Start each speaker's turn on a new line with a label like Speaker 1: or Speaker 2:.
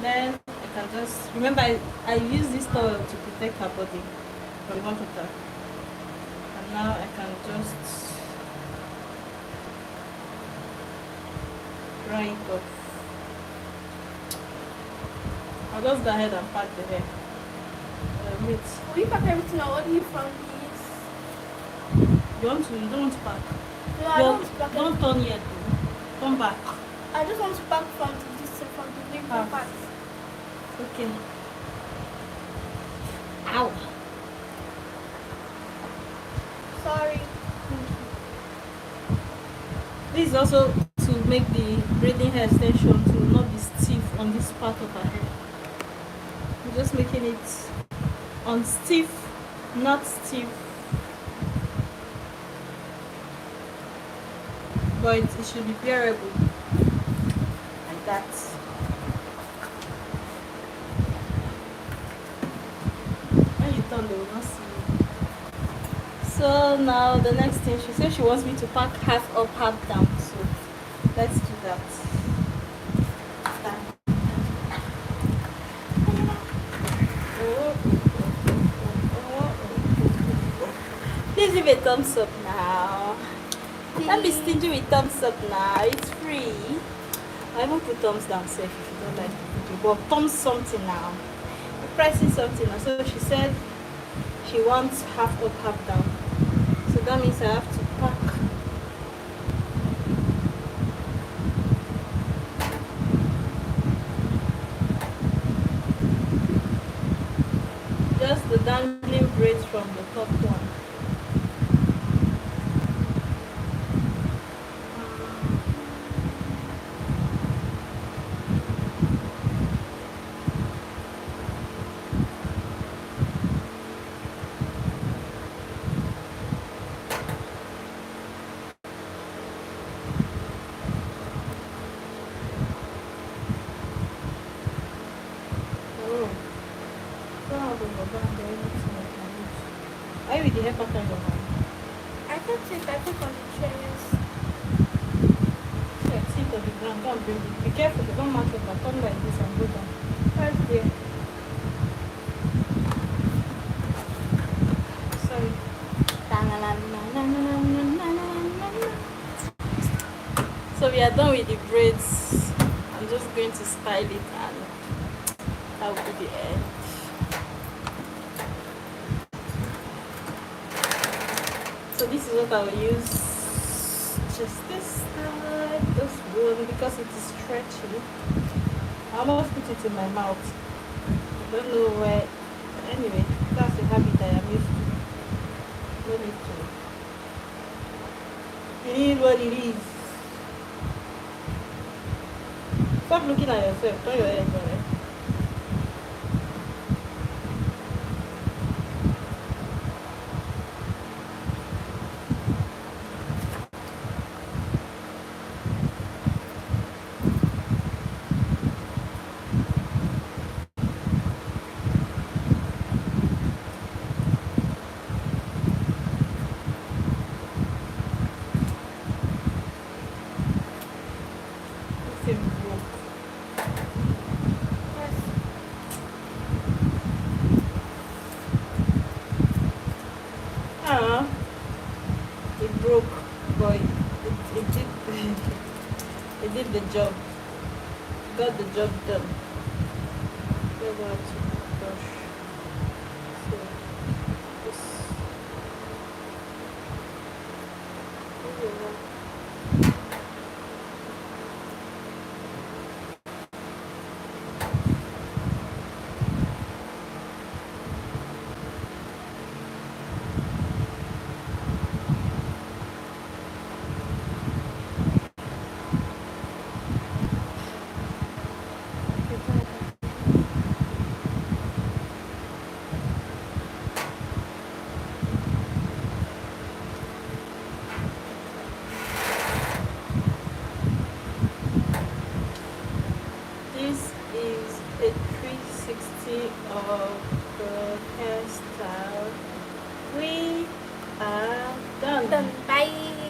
Speaker 1: then I can just remember I use this towel to protect her body from hot water. And now I can just dry it off. I'll just go ahead and pat the hair. Wait.
Speaker 2: Will you pack everything or only from these?
Speaker 1: You don't want to pack?
Speaker 2: No, I don't want to pack.
Speaker 1: Don't turn yet. Come back.
Speaker 2: I just want to pack from the different parts.
Speaker 1: Okay. Ow.
Speaker 2: Sorry.
Speaker 1: This is also to make the braiding hair extension to not be stiff on this part of her hair. I'm just making it on stiff, not stiff. But it should be bearable. Like that. When you turn, they will not see you. So now the next thing, she said she wants me to pack half up, half down. So let's do that. Please give a thumbs up now. Don't be stingy with thumbs up now. It's free. I even put thumbs down safe if you don't like the video. But thumbs something now. You're pressing something now. So she said she wants half up, half down. So that means I have to pack. Just the dangling braids from the top one. Why with the hair pattern in your hand?
Speaker 2: I can't take on the chairs.
Speaker 1: Yeah, sit on the ground, go and bring it. Be careful, don't match it, but turn like this and go down. Right there. Sorry. So we are done with the braids. I'm just going to style it and that will be the end. So this is what I will use. Just this side, this one, because it is stretchy. I almost put it in my mouth. I don't know where. Anyway, that's the habit I am used to. No need to. It is what it is. Stop looking at yourself. Turn your head, brother. It broke, but it did it did the job. Got the job done. Go back to brush. So this. This is a 360 of the hairstyle. We are done.
Speaker 2: Bye.